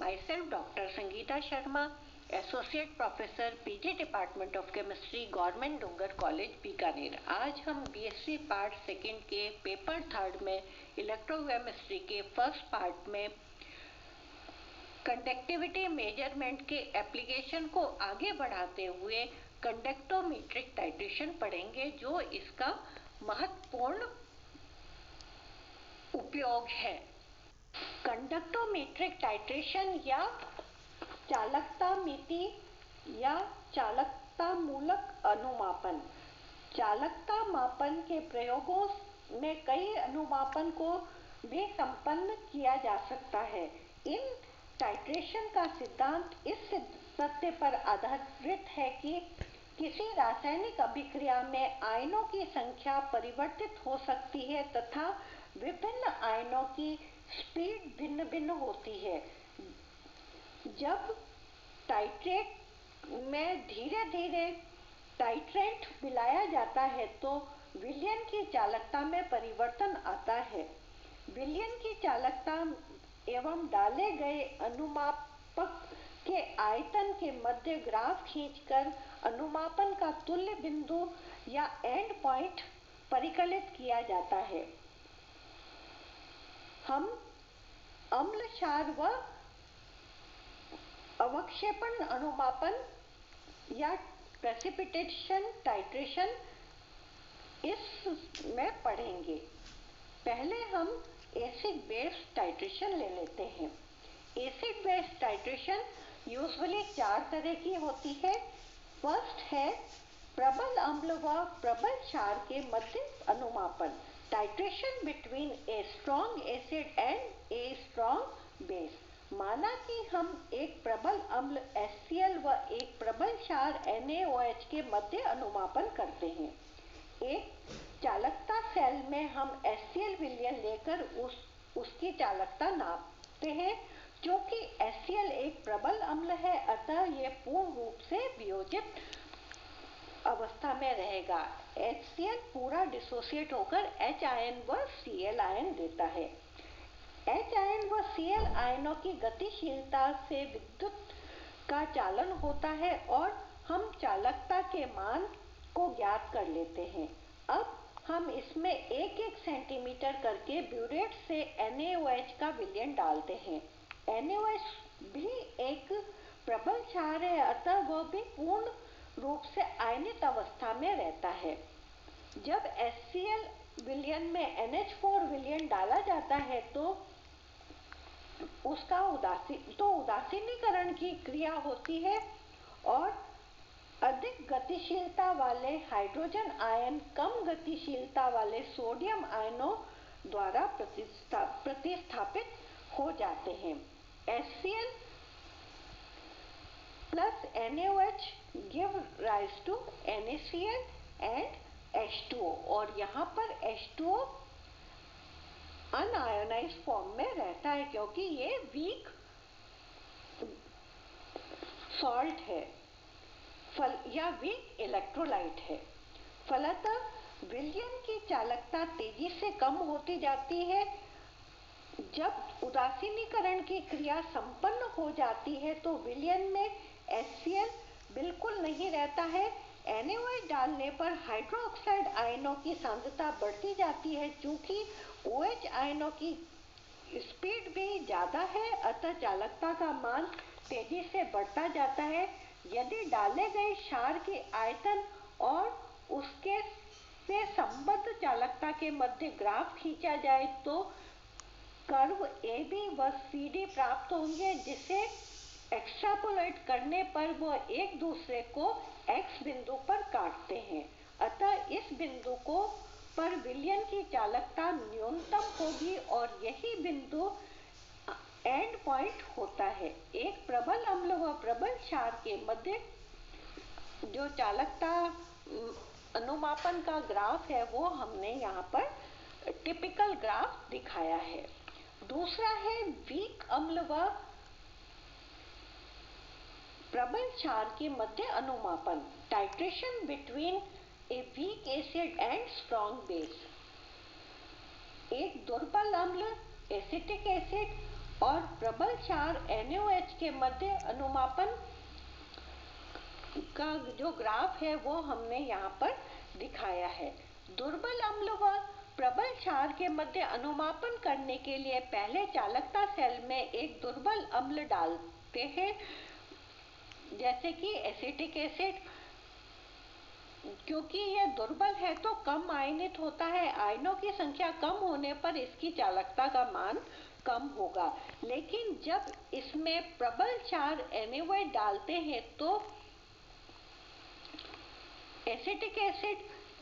myself Dr. Sangeeta Sharma, Associate Professor PG Department of Chemistry, Government Dungar college Bikaner. आज हम BSc part second के paper third में electrochemistry के first part में conductivity measurement के application को आगे बढ़ाते हुए कंडक्टोमीट्रिक टाइट्रेशन पढ़ेंगे, जो इसका महत्वपूर्ण उपयोग है। कंडक्टोमीट्रिक टाइट्रेशन या चालकता मिति या चालकता मूलक अनुमापन। चालकता मापन के प्रयोगों में कई अनुमापन को भी संपन्न किया जा सकता है। इन टाइट्रेशन का सिद्धांत इस तथ्य पर आधारित है कि किसी रासायनिक अभिक्रिया में आयनों की संख्या परिवर्तित हो सकती है तथा विभिन्न आयनों की स्पीड भिन्न भिन्न होती है। जब टाइट्रेट में धीरे धीरे टाइट्रेंट मिलाया जाता है तो विलयन की चालकता में परिवर्तन आता है। विलयन की चालकता एवं डाले गए अनुमापक के आयतन के मध्य ग्राफ खींचकर अनुमापन का तुल्य बिंदु या एंड पॉइंट परिकलित किया जाता है। हम अम्ल क्षार व अवक्षेपण अनुमापन या प्रेसिपिटेशन टाइट्रेशन इसमें पढ़ेंगे। पहले हम एसिड बेस टाइट्रेशन ले लेते हैं। एसिड बेस टाइट्रेशन यूजुअली 4 तरह की होती है। फर्स्ट है प्रबल अम्ल व प्रबल क्षार के मध्य अनुमापन, titration between a strong acid and a strong base. माना कि हम एक प्रबल अम्ल HCl व एक प्रबल क्षार NaOH के मध्य अनुमापन करते हैं। एक चालकता सेल में हम HCl विलयन लेकर उसकी चालकता नापते हैं। क्योंकि HCl एक प्रबल अम्ल है, अतः यह पूर्ण रूप से वियोजित अवस्था में रहेगा। HCl पूरा डिसोसिएट होकर H आयन व Cl आयन देता है। H आयन व Cl आयनों की गतिशीलता से विद्युत का चालन होता है और हम चालकता के मान को ज्ञात कर लेते हैं। अब हम इसमें 1-1 सेंटीमीटर करके ब्यूरेट से NaOH का विलयन डालते हैं। NaOH भी एक प्रबल क्षार है, अतः वह भी पूर्ण रूप से आयनित अवस्था में रहता है। जब HCl विलयन में NH4 विलयन डाला जाता है तो उसका उदासीनीकरण की क्रिया होती है और अधिक गतिशीलता वाले हाइड्रोजन आयन कम गतिशीलता वाले सोडियम आयनों द्वारा प्रतिस्थापित हो जाते हैं। HCl plus NaOH give rise to NaCl and H2O और यहाँ पर H2O अनआयोनाइज्ड फॉर्म में रहता है क्योंकि ये वीक सॉल्ट है या वीक इलेक्ट्रोलाइट है। फलतः विलयन की चालकता तेजी से कम होती जाती है। जब उदासीनीकरण की क्रिया संपन्न हो जाती है तो विलयन में HCl बिल्कुल नहीं रहता है। NaOH डालने पर हाइड्रोक्साइड आयनों की सांद्रता बढ़ती जाती है। चूंकि OH आयनों की स्पीड भी ज्यादा है, अतः चालकता का मान तेजी से बढ़ता जाता है। यदि डाले गए क्षार के आयतन और उसके से संबद्ध चालकता के मध्य ग्राफ खींचा जाए तो कर्व AB व CD प्राप्त होंगे, जिसे एक्सट्रापोलेट करने पर वह एक दूसरे को X बिंदु पर काटते हैं। अतः इस बिंदु को पर विलयन की चालकता न्यूनतम होगी और यही बिंदु एंड पॉइंट होता है। एक प्रबल अम्ल व प्रबल क्षार के मध्य जो चालकता अनुमापन का ग्राफ है वो हमने यहाँ पर टिपिकल ग्राफ दिखाया है। दूसरा है वीक अम्ल व प्रबल क्षार के मध्य अनुमापन, titration between a weak acid and strong base. एक दुर्बल अम्ल एसिटिक एसिड और प्रबल क्षार NaOH के मध्य अनुमापन का जो ग्राफ है वो हमने यहाँ पर दिखाया है। दुर्बल अम्ल व प्रबल क्षार के मध्य अनुमापन करने के लिए पहले चालकता सेल में एक दुर्बल अम्ल डालते हैं, जैसे कि एसिटिक एसिड। क्योंकि यह दुर्बल है तो कम आयनित होता है, आयनों की संख्या कम होने पर इसकी चालकता का मान कम होगा। लेकिन जब इसमें प्रबल क्षार NaOH डालते हैं तो एसिटिक एसिड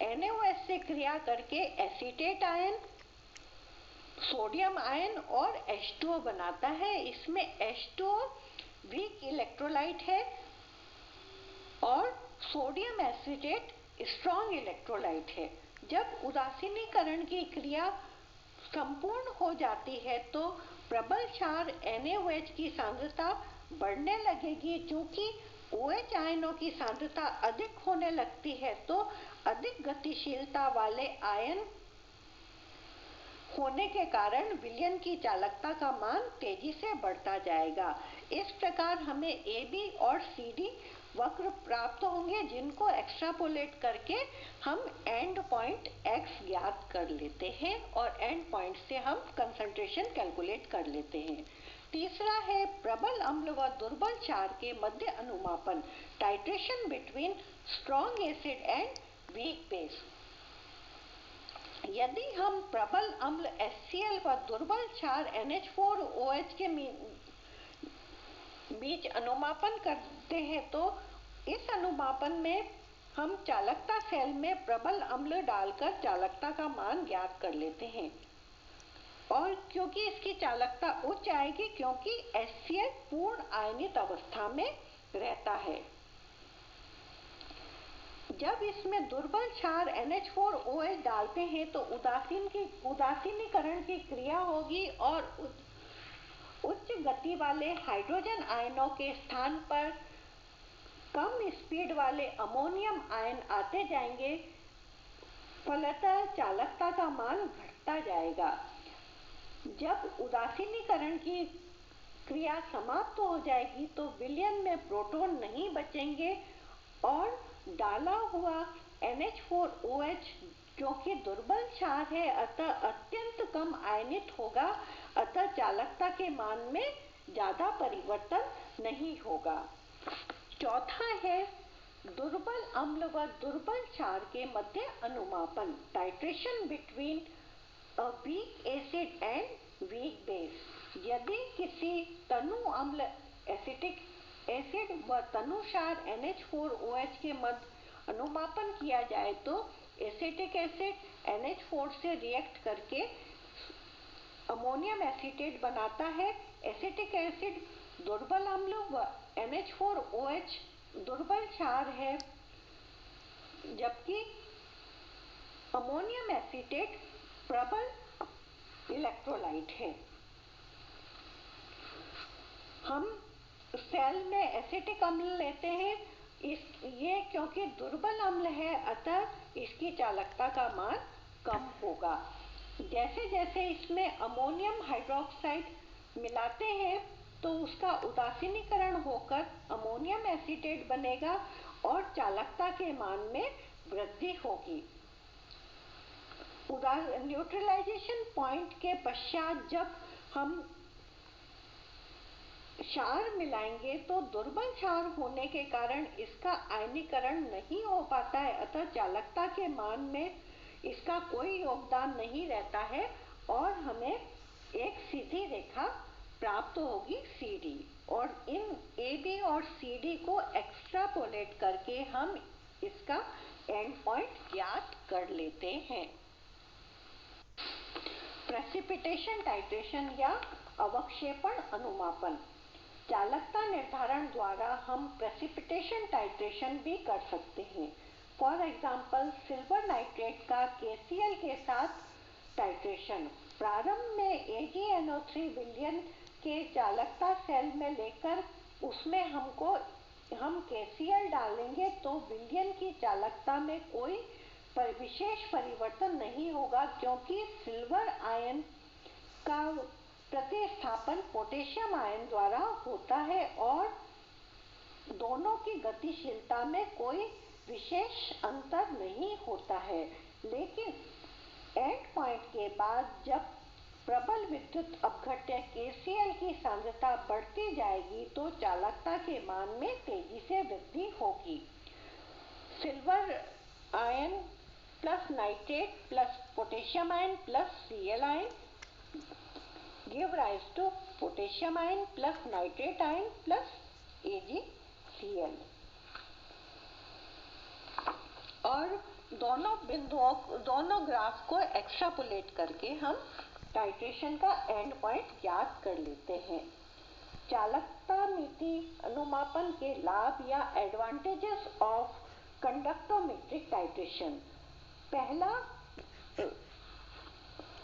NaOH से क्रिया करके एसीटेट आयन, सोडियम आयन और H2O बनाता है। इसमें H2O वीक इलेक्ट्रोलाइट है और सोडियम एसीटेट स्ट्रॉन्ग इलेक्ट्रोलाइट है। जब उदासीनीकरण की क्रिया संपूर्ण हो जाती है तो प्रबल क्षार NaOH की सांद्रता बढ़ने लगेगी। चूंकि OH आयनों की सांद्रता अधिक होने लगती है तो अधिक गतिशीलता वाले आयन होने के कारण विलयन की चालकता का मान तेजी से बढ़ता जाएगा। इस प्रकार हमें AB और CD वक्र प्राप्त होंगे, जिनको एक्सट्रापोलेट करके हम एंड पॉइंट X ज्ञात कर लेते हैं और एंड पॉइंट से हम कंसंट्रेशन कैलकुलेट कर लेते हैं। तीसरा है प्रबल अम्ल व दुर्बल क्षार के मध्य अनुमापन, titration between strong acid and weak base. यदि हम प्रबल अम्ल HCl व दुर्बल क्षार NH4OH के बीच अनुमापन करते हैं तो इस अनुमापन में हम चालकता सेल में प्रबल अम्ल डालकर चालकता का मान ज्ञात कर लेते हैं। और क्योंकि इसकी चालकता उच्च आएगी क्योंकि HCl पूर्ण आयनित अवस्था में रहता है। जब इसमें दुर्बल क्षार NH4OH डालते हैं तो उदासीनीकरण की क्रिया होगी और उच्च गति वाले हाइड्रोजन आयनों के स्थान पर कम स्पीड वाले अमोनियम आयन आते जाएंगे, फलतः चालकता का मान घटता जाएगा। जब उदासीनीकरण की क्रिया समाप्त हो जाएगी तो विलयन में प्रोटॉन नहीं बचेंगे और डाला हुआ NH4OH क्योंकि दुर्बल क्षार है अतः अत्यंत कम आयनित होगा, अतः चालकता के मान में ज्यादा परिवर्तन नहीं होगा। चौथा है दुर्बल अम्ल व दुर्बल क्षार के मध्य अनुमापन, titration between a weak acid and weak base. यदि किसी तनु अम्ल एसिटिक एसिड व तनु क्षार NH4OH के मध्य अनुमापन किया जाए तो एसिटिक एसिड NH4 से रिएक्ट करके अमोनियम एसीटेट बनाता है। एसिटिक एसिड दुर्बल अम्ल व NH4OH दुर्बल क्षार है, जबकि अमोनियम एसीटेट प्रबल इलेक्ट्रोलाइट है। हम सेल में एसिटिक अम्ल लेते हैं, ये क्योंकि दुर्बल अम्ल है अतः इसकी चालकता का मान कम होगा। जैसे जैसे इसमें अमोनियम हाइड्रोक्साइड मिलाते हैं तो उसका उदासीनीकरण होकर अमोनियम एसीटेट बनेगा और चालकता के मान में वृद्धि होगी। न्यूट्रलाइजेशन पॉइंट के पश्चात जब हम क्षार मिलाएंगे तो दुर्बल क्षार होने के कारण इसका आयनीकरण नहीं हो पाता है, अतः चालकता के मान में इसका कोई योगदान नहीं रहता है और हमें एक सीधी रेखा प्राप्त होगी CD, और इन AB और CD को एक्सट्रापोलेट करके हम इसका एंड पॉइंट ज्ञात कर लेते हैं। प्रेसिपिटेशन टाइट्रेशन या अवक्षेपण अनुमापन, चालकता निर्धारण द्वारा हम प्रेसिपिटेशन टाइट्रेशन भी कर सकते हैं। फॉर एग्जाम्पल सिल्वर नाइट्रेट का KCl के साथ टाइट्रेशन। प्रारंभ में AgNO3 विलयन के चालकता सेल में लेकर उसमें हम KCl डालेंगे तो विलयन की चालकता में कोई विशेष परिवर्तन नहीं होगा क्योंकि सिल्वर आयन का प्रतिस्थापन पोटेशियम आयन द्वारा होता है और दोनों की गतिशीलता में कोई विशेष अंतर नहीं होता है, लेकिन एंड पॉइंट के बाद जब प्रबल विद्युत अपघट्य KCl की सांद्रता बढ़ती जाएगी तो चालकता के मान में तेजी से वृद्धि होगी। Silver ion plus nitrate plus potassium ion plus Cl ion give rise to potassium ion plus nitrate ion plus AgCl। और दोनों ग्राफ को एक्सट्रापोलेट करके हम टाइट्रेशन का एंड पॉइंट ज्ञात कर लेते हैं। चालकता मिति अनुमापन के लाभ या एडवांटेजेस ऑफ कंडक्टोमेट्रिक टाइट्रेशन। पहला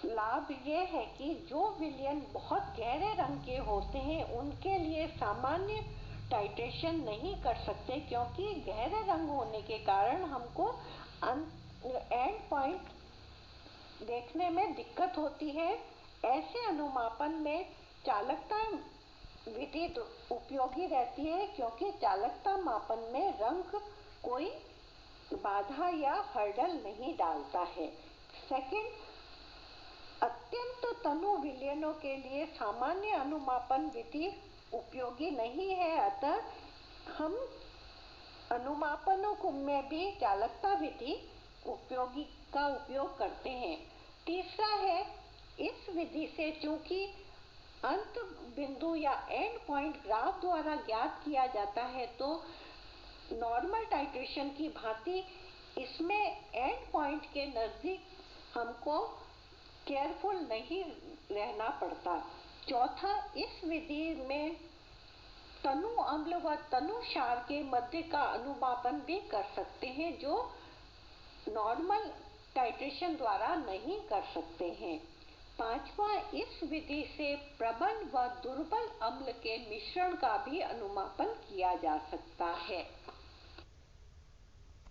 लाभ यह है कि जो विलयन बहुत गहरे रंग के होते हैं उनके लिए सामान्य टाइट्रेशन नहीं कर सकते, क्योंकि गहरे रंग होने के कारण हमको एंड पॉइंट देखने में दिक्कत होती है। ऐसे अनुमापन में चालकता विधि उपयोगी रहती है, क्योंकि चालकता मापन में रंग कोई बाधा या हर्डल नहीं डालता है। सेकंड, अत्यंत तनु विलयनों के लिए सामान्य अनुमापन विधि उपयोगी नहीं है, अतः हम अनुमापनों में भी चालकता विधि का उपयोग करते हैं। तीसरा है, इस विधि से चूंकि अंत बिंदु या एंड पॉइंट ग्राफ द्वारा ज्ञात किया जाता है तो नॉर्मल टाइट्रेशन की भांति इसमें एंड पॉइंट के नजदीक हमको केयरफुल नहीं रहना पड़ता। चौथा, इस विधि में तनु अम्ल व तनु क्षार के मध्य का अनुमापन भी कर सकते हैं, जो नॉर्मल टाइट्रेशन द्वारा नहीं कर सकते हैं। पांचवा, इस विधि से प्रबल व दुर्बल अम्ल के मिश्रण का भी अनुमापन किया जा सकता है।